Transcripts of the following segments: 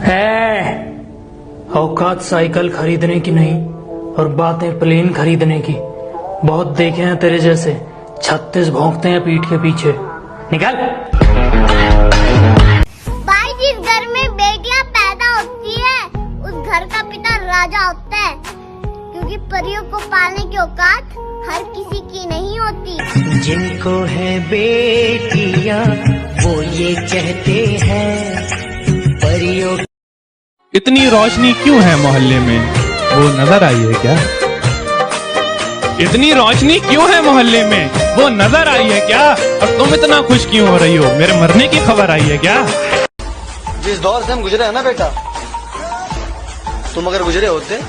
है औकात साइकिल खरीदने की नहीं और बातें प्लेन खरीदने की। बहुत देखे हैं तेरे जैसे, 36 भौंकते हैं पीठ के पीछे। निकल। भाई, जिस घर में बेटियां पैदा होती है उस घर का पिता राजा होता है, क्योंकि परियों को पालने की औकात हर किसी की नहीं होती। जिनको है बेटियां वो ये कहते हैं परियों। इतनी रोशनी क्यों है मोहल्ले में, वो नजर आई है क्या? इतनी रोशनी क्यों है मोहल्ले में, वो नजर आई है क्या? और तुम इतना खुश क्यों हो रही हो, मेरे मरने की खबर आई है क्या? जिस दौर से हम गुजरे हैं ना बेटा, तुम अगर गुजरे होते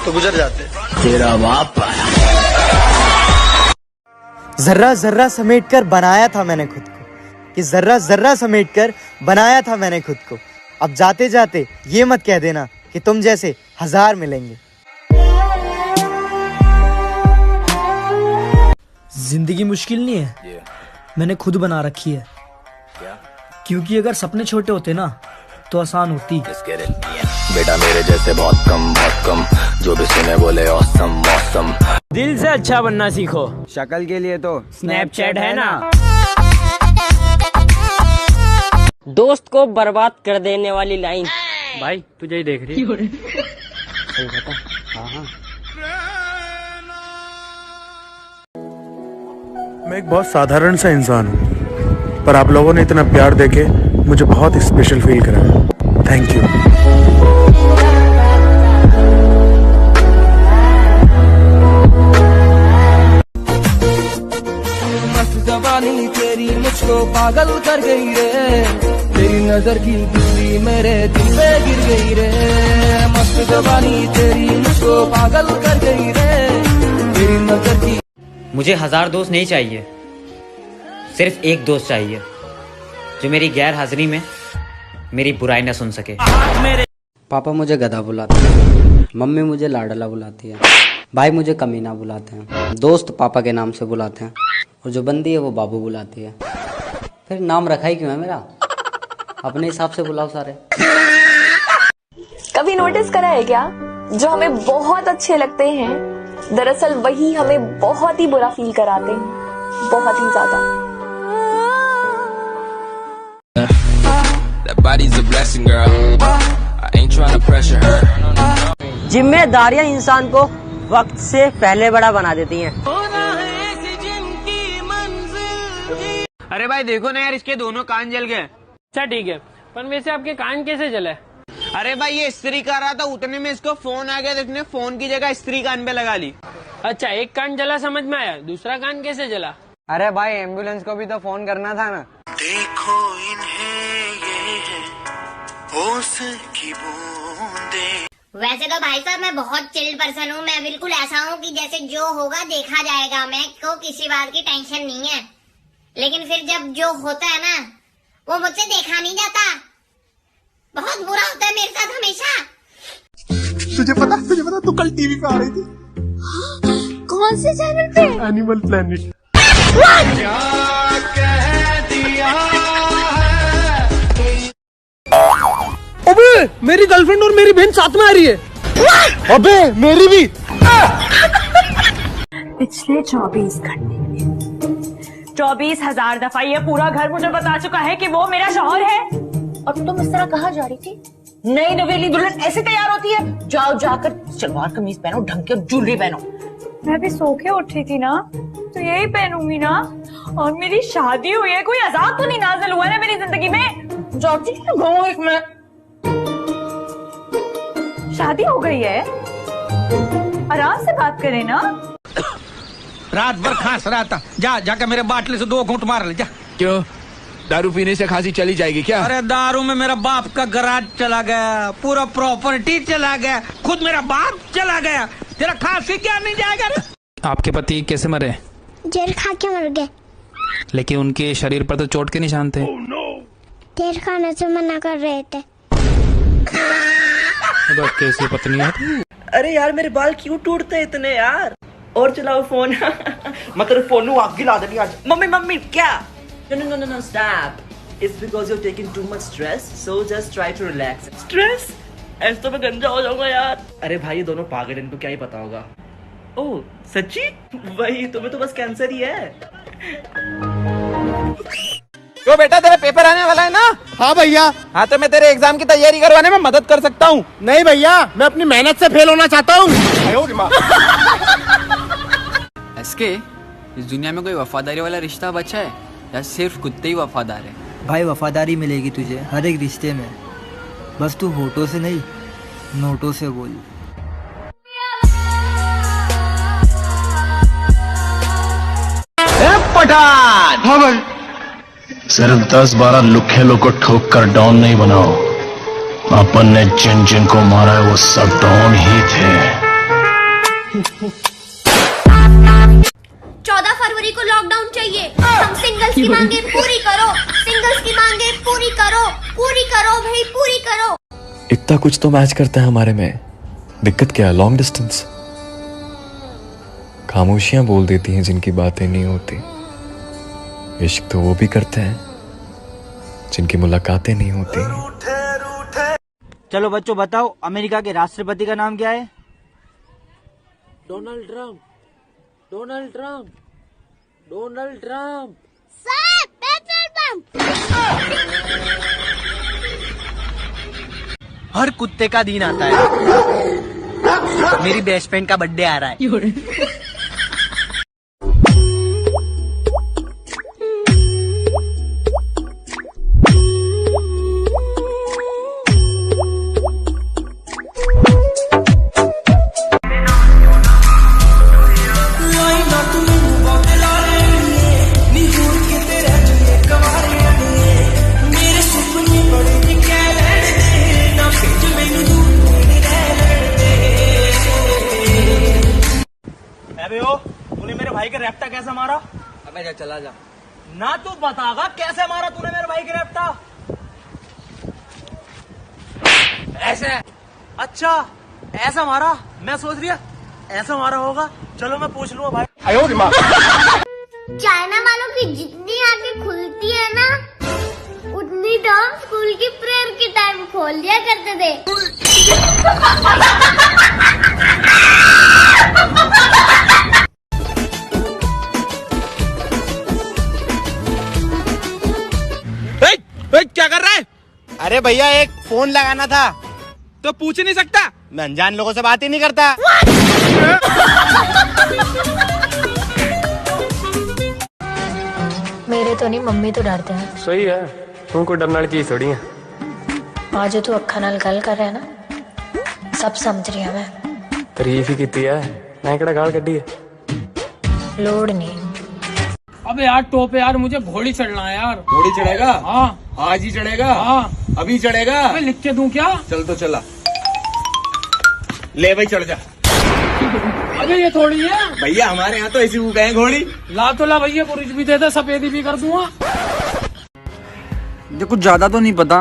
तो गुजर जाते। तेरा बाप जर्रा जर्रा समेट कर बनाया था मैंने खुद को, कि जर्रा जर्रा समेट कर बनाया था मैंने खुद को। अब जाते जाते ये मत कह देना कि तुम जैसे 1000 मिलेंगे। जिंदगी मुश्किल नहीं है, मैंने खुद बना रखी है। क्योंकि अगर सपने छोटे होते ना तो आसान होती। बेटा मेरे जैसे बहुत कम जो भी सुने बोले औसम मौसम। दिल से अच्छा बनना सीखो, शक्ल के लिए तो स्नैपचैट है ना। दोस्त को बर्बाद कर देने वाली लाइन। भाई तुझे ही देख रही है। सही बता। हाँ। मैं एक बहुत साधारण सा इंसान हूँ, पर आप लोगों ने इतना प्यार देके मुझे बहुत स्पेशल फील कराया। Thank you. मस्त जवानी तेरी मुझको पागल कर गई रे, तेरी नजर की बिजली मेरे दिल पे गिर गई रे। मस्त जवानी तेरी मुझको पागल कर गई रे, तेरी नजर की। मुझे 1000 दोस्त नहीं चाहिए, सिर्फ एक दोस्त चाहिए जो मेरी गैर हाजिरी में मेरी बुराई न सुन सके। पापा मुझे गधा बुलाते हैं, मम्मी मुझे लाडला बुलाती है, भाई मुझे कमीना बुलाते हैं, दोस्त पापा के नाम से बुलाते हैं, और जो बंदी है वो बाबू बुलाती है। फिर नाम रखा ही क्यों है मेरा? अपने हिसाब से बुलाओ सारे। कभी नोटिस करा है क्या, जो हमें बहुत अच्छे लगते हैं दरअसल वही हमें बहुत ही बुरा फील कराते हैं, बहुत ही ज्यादा। जिम्मेदारियां इंसान को वक्त से पहले बड़ा बना देती हैं। अरे भाई देखो ना यार, इसके दोनों कान जल गए। अच्छा ठीक है, पर वैसे आपके कान कैसे जले? अरे भाई ये इस्त्री कर रहा था, उतने में इसको फोन आ गया, तो इसने फोन की जगह इस्त्री कान पे लगा ली। अच्छा, एक कान जला समझ में आया, दूसरा कान कैसे जला? अरे भाई एम्बुलेंस को भी तो फोन करना था ना। देखो इन्हें ये है होश की बूंदें। वैसे तो भाई साहब मैं बहुत चिल पर्सन हूँ, मैं बिल्कुल ऐसा हूँ कि जैसे जो होगा देखा जाएगा, मैं को किसी बात की टेंशन नहीं है। लेकिन फिर जब जो होता है ना वो मुझसे देखा नहीं जाता, बहुत बुरा होता है मेरे साथ हमेशा। तुझे पता तू कल टीवी पे आ रही थी। कौन से चैनल पे? Animal planet. क्या कह दिया है? अबे मेरी गर्लफ्रेंड और मेरी बहन साथ में आ रही है। अबे मेरी भी। पिछले 24 घंटे में 24,000 दफा ये पूरा घर मुझे बता चुका है कि वो मेरा शौहर है। और तुम इस तरह कहाँ जा रही थी? नई नवेली दुल्हन ऐसे तैयार होती है? जाओ जाकर सलवार कमीज पहनो, ढंग के ज्वेलरी पहनो। मैं भी सो के उठी थी ना, तो यही पहनूंगी ना। और मेरी शादी हुई है, कोई अजाब तो नहीं नाज़िल हुआ है मेरी जिंदगी में। जाती हूँ एक मैं। शादी हो गई है, आराम से बात करें ना। रात भर खांस रहा था, जाकर मेरे बाटले से 2 घूंट मार ले जा। क्यों, दारू पीने से खांसी चली जाएगी क्या? अरे दारू में मेरा बाप का गराज चला गया, पूरा प्रॉपर्टी चला गया, खुद मेरा बाप चला गया, तेरा खांसी क्या नहीं जाएगा रे? आपके पति कैसे मरे? जहर खा के मर गए। लेकिन उनके शरीर पर तो चोट के निशान थे। जहर खाने से मना कर रहे थे। कैसी पत्नी है? अरे यार मेरे बाल क्यों टूटते इतने यार? और चलाओ फोन। मैं तेरे फोन आग गिला देनी आज। मम्मी क्या? No, stop. It's because you're taking too much stress, so just try to relax. Stress? ऐसे तो मैं गंजा हो जाऊंगा यार। अरे भाई ये दोनों पागल, इनको क्या ही पता होगा। ओह सच्ची? वही तुम्हें तो बस कैंसर ही है। तो बेटा तेरा पेपर आने वाला है ना? हाँ भैया। हाँ तो मैं तेरे एग्जाम की तैयारी करवाने में मदद कर सकता हूँ। नहीं भैया, मैं अपनी मेहनत से फेल होना चाहता हूँ। एसके, इस दुनिया में कोई वफादारी वाला रिश्ता बचा है या सिर्फ कुत्ते ही वफादार है? भाई वफादारी मिलेगी तुझे हर एक रिश्ते में, बस तू होठों से नहीं नोटों से बोल। पठान। हाँ भाई। सिर्फ 10-12 लुखे लोग को ठोक कर डॉन नहीं बनाओ। अपन ने जिन जिन को मारा है वो सब डॉन ही थे। 14 फरवरी को लॉकडाउन चाहिए। हम सिंगल्स की मांगे पूरी करो, सिंगल्स की मांगे पूरी करो, पूरी करो भाई पूरी करो। इतना कुछ तो मैच करता है हमारे में, दिक्कत क्या है? Long distance. खामोशियां बोल देती हैं जिनकी बातें नहीं होती। इश्क तो वो भी करते हैं जिनकी मुलाकातें नहीं होती। चलो बच्चों बताओ, अमेरिका के राष्ट्रपति का नाम क्या है? Donald Trump. Donald Trump. Donald Trump. Sir petrol pump. हर कुत्ते का दिन आता है। मेरी बेस्ट फ्रेंड का बर्थडे आ रहा है। तूने मेरे भाई के रैप्टा कैसे मारा? अबे जा चला जा। ना तू बतागा कैसे मारा तूने मेरे भाई के रैप्टा? ऐसे। अच्छा ऐसा मारा? मैं सोच रही ऐसा मारा होगा। चलो मैं पूछ लूंगा भाई। चाइना वालों की जितनी आंखें खुलती है ना, उतनी तो हम स्कूल की प्रेयर के टाइम खोल दिया करते थे। क्या कर रहा है? अरे भैया एक फोन लगाना था। तो पूछ नहीं सकता? मैं अनजान लोगों से बात ही नहीं करता। मेरे तो नहीं, मम्मी तो डरते हैं। सही है, तुमको डरने वाली चीज थोड़ी है। आज जो तू अखा नाल गल कर रहा है ना, सब समझ रही हूं मैं। तारीफ ही की है, मैं केड़ा गाल कड्डी है। लोड नहीं। अबे यार टोपे यार, मुझे घोड़ी चढ़ना है यार। घोड़ी चढ़ेगा? हाँ। आज ही चढ़ेगा? हाँ। अभी चढ़ेगा? अबे लिख के दूं क्या? चल तो चला। ले भाई चढ़ जा। अबे ये थोड़ी है भैया, हमारे यहाँ तो ऐसी वो गए घोड़ी। ला तो ला भैया, कुछ भी दे दे, सफेदी भी कर दूंगा। देखो ज्यादा तो नहीं पता,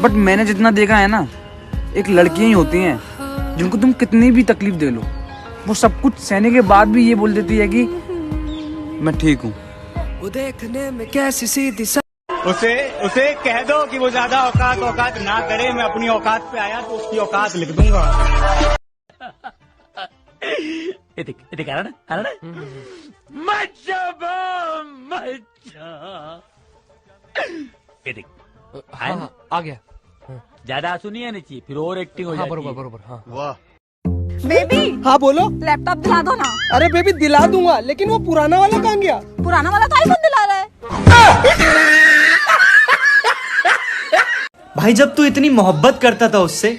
बट मैंने जितना देखा है ना, एक लड़कियां ही होती हैं जिनको तुम कितनी भी तकलीफ दे लो, वो सब कुछ सहने के बाद भी ये बोल देती है कि मैं ठीक हूँ। वो देखने में कैसी सीधी उसे कह दो कि वो ज्यादा औकात ना करे। मैं अपनी औकात पे आया तो उसकी औकात लिख दूंगा। आ गया। ज्यादा आंसू नहीं आने चाहिए, फिर और एक्टिंग हो जाती है। बरोबर। हाँ। वाह। बेबी। हाँ बोलो। लैपटॉप दिला दो ना। अरे बेबी दिला दूंगा, लेकिन वो पुराना वाला कहाँ गया? पुराना वाला तो आईफोन दिला रहा है। भाई जब तू इतनी मोहब्बत करता था उससे,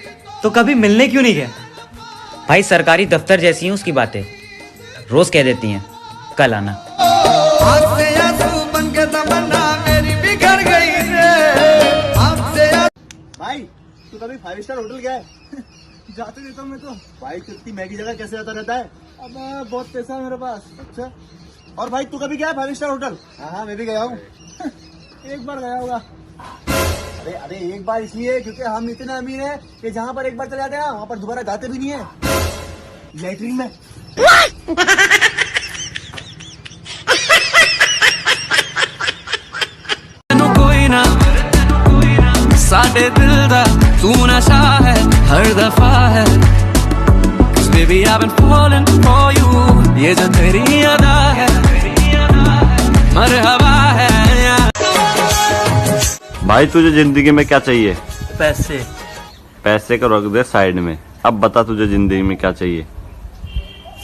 तो कभी मिलने क्यों नहीं गया? भाई सरकारी दफ्तर जैसी हैं उसकी बातें, रोज कह देती हैं कल आना। भाई तू कभी 5 स्टार होटल गया है? जाते रहता हूँ मैं तो। भाई तू इतनी महंगी जगह कैसे जाता रहता है? अब बहुत पैसा है मेरे पास। अच्छा और भाई तू कभी गया है 5 स्टार होटल? हाँ मैं भी गया हूँ। एक बार गया होगा। अरे एक बार इसलिए क्योंकि हम इतने अमीर हैं कि जहाँ पर एक बार चले जाते हैं वहाँ पर दोबारा जाते भी नहीं है। लैट्रिन में। कोई ना साडे दिल दा तू नशा है हर दफा है Baby I've been falling for you ये जो तेरी अदा है मरहबा है भाई तुझे जिंदगी में क्या चाहिए? पैसे। पैसे को रख दे साइड में, अब बता तुझे जिंदगी में क्या चाहिए?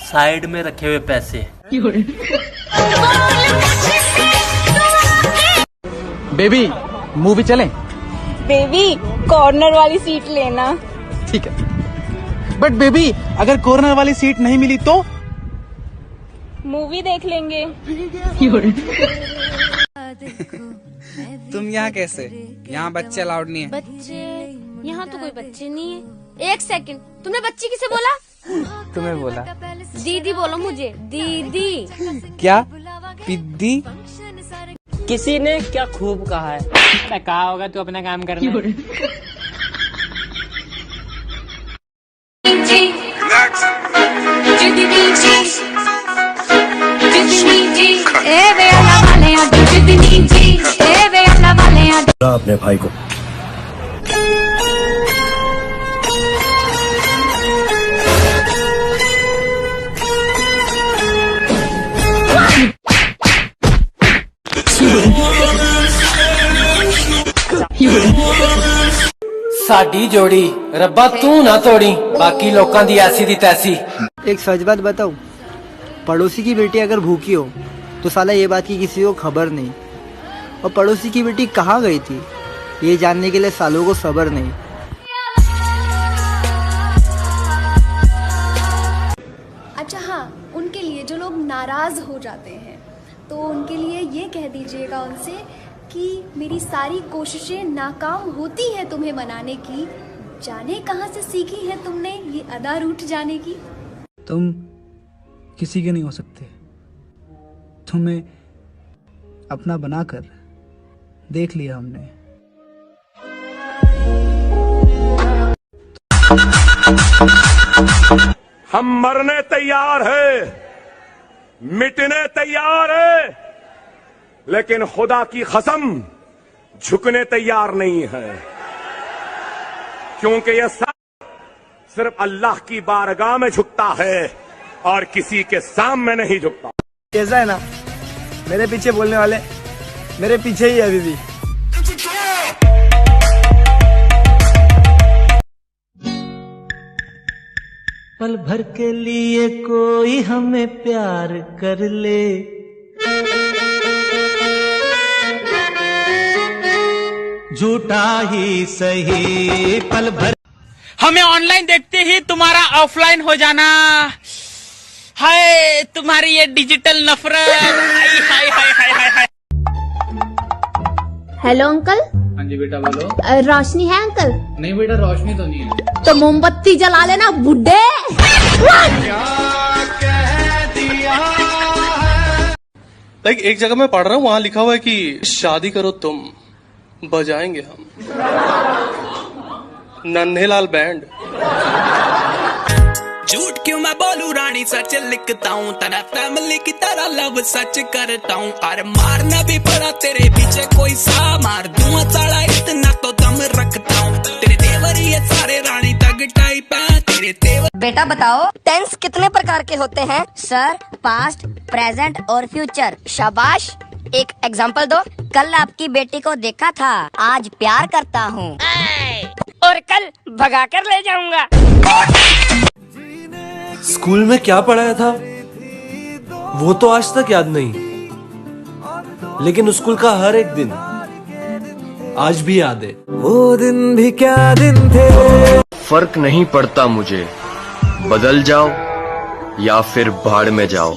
साइड में रखे हुए पैसे। बेबी मूवी चलें? बेबी कॉर्नर वाली सीट लेना। ठीक है, बट बेबी अगर कॉर्नर वाली सीट नहीं मिली तो मूवी देख लेंगे। तुम यहाँ कैसे? यहाँ बच्चे अलाउड नहीं है। बच्चे? यहाँ तो कोई बच्चे नहीं है। एक सेकंड, तुमने बच्ची किसे बोला? तुम्हें बोला। दीदी बोलो मुझे, दीदी। क्या पिद्दी? किसी ने क्या खूब कहा है? कहा होगा तू अपना काम करना। अपने भाई को साडी जोड़ी रब्बा तू ना तोड़ी बाकी लोकां दी ऐसी दी तैसी। एक सच बात बताऊं, पड़ोसी की बेटी अगर भूखी हो तो साला ये बात की किसी को खबर नहीं, और पड़ोसी की बेटी कहाँ गई थी ये जानने के लिए सालों को सब्र नहीं। अच्छा हाँ, उनके लिए जो लोग नाराज हो जाते हैं तो उनके लिए ये कह दीजिएगा उनसे कि मेरी सारी कोशिशें नाकाम होती हैं तुम्हें मनाने की, जाने कहाँ से सीखी है तुमने ये अदा रूठ जाने की। तुम किसी के नहीं हो सकते, तुम्हें अपना बनाकर देख लिया हमने। हम मरने तैयार है, मिटने तैयार है, लेकिन खुदा की कसम झुकने तैयार नहीं है, क्योंकि यह सब सिर्फ अल्लाह की बारगाह में झुकता है और किसी के सामने नहीं झुकता। कैसा है ना, मेरे पीछे बोलने वाले मेरे पीछे ही है अभी भी। पल भर के लिए कोई हमें प्यार कर ले, झूठा ही सही पल भर। हमें ऑनलाइन देखते ही तुम्हारा ऑफलाइन हो जाना, हाय तुम्हारी ये डिजिटल नफरत, हाय हाय हाय हाय हाय हाय। Hello uncle. हाँ जी बेटा बोलो। रोशनी है अंकल? नहीं बेटा रोशनी तो नहीं है। तो मोमबत्ती जला लेना बुड्ढे। एक जगह मैं पढ़ रहा हूँ, वहाँ लिखा हुआ है कि शादी करो तुम, बजाएंगे हम नन्हेलाल बैंड। झूठ क्यों मैं बोलूं रानी, सच लिखता हूँ, तेरा फैमिली की तरह लव सच करता हूँ। अरे मारना भी पड़ा तेरे पीछे कोई सा, मार दूंगा साला इतना तो दम रखता हूँ। तेरे तेवर ये सारे रानी तग टाइप है, तेरे तेवर। बेटा बताओ टेंस कितने प्रकार के होते हैं? सर पास्ट, प्रेजेंट और फ्यूचर। शाबाश, एक एग्जांपल दो। कल आपकी बेटी को देखा था, आज प्यार करता हूँ और कल भगा कर ले जाऊंगा। स्कूल में क्या पढ़ाया था वो तो आज तक याद नहीं, लेकिन स्कूल का हर एक दिन आज भी याद है। वो दिन भी क्या दिन थे। फर्क नहीं पड़ता मुझे, बदल जाओ या फिर भाड़ में जाओ।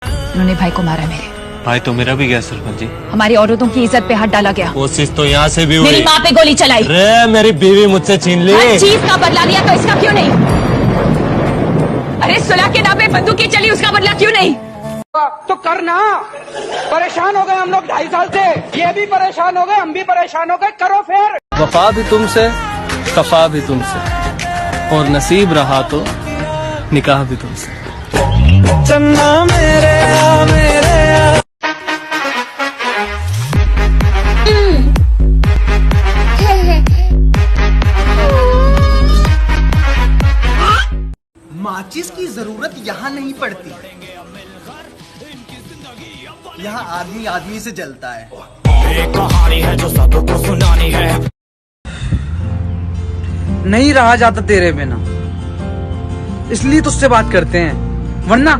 उन्होंने भाई को मारा मेरे। भाई तो मेरा भी गया सरपंच जी। हमारी औरतों की इज्जत पे हाथ डाला गया। कोशिश तो यहाँ से भी हुई। मेरी माँ पे गोली चलाई। रे मेरी बीवी मुझसे छीन ली। हर चीज का बदला लिया तो इसका क्यों नहीं? अरे सुलह के नाम पे बंदूकें चली, उसका बदला क्यों नहीं? तो करना। परेशान हो गए हम लोग 2.5 साल से, ये भी परेशान हो गए, हम भी परेशान हो गए, करो फिर। वफा भी तुमसे, कफा भी तुमसे, और नसीब रहा तो निकाह भी तुमसे। चन्ना मेरे पुलिस की जरूरत यहाँ नहीं पड़ती। यहाँ आदमी आदमी से जलता है। एक कहानी है जो सबको सुनानी है। नहीं रहा जाता तेरे बिना, इसलिए तुझसे बात करते हैं, वरना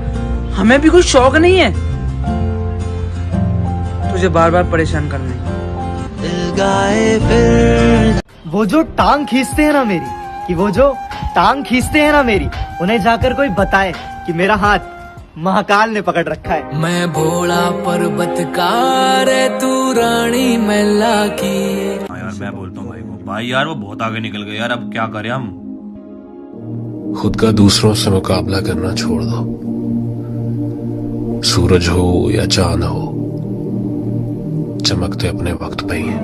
हमें भी कोई शौक नहीं है तुझे बार बार परेशान करने। वो जो टांग खींचते हैं ना मेरी, कि वो जो टांग खींचते हैं ना मेरी, उन्हें जाकर कोई बताए कि मेरा हाथ महाकाल ने पकड़ रखा है। मैं भोला पर्वतकार तू रानी मैला की। यार मैं बोलता हूँ भाई को, भाई यार वो बहुत आगे निकल गए यार, अब क्या करें हम। खुद का दूसरों से मुकाबला करना छोड़ दो। सूरज हो या चांद हो, चमकते अपने वक्त पे ही है।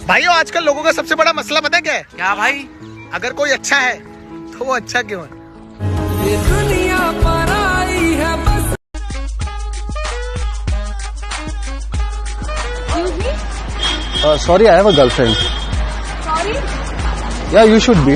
भाइयों आजकल लोगों का सबसे बड़ा मसला पता है क्या है? क्या भाई? अगर कोई अच्छा है तो वो अच्छा क्यों है? ये दुनिया पर आई है बस। Sorry, I have a girlfriend. Sorry? Yeah, you should be.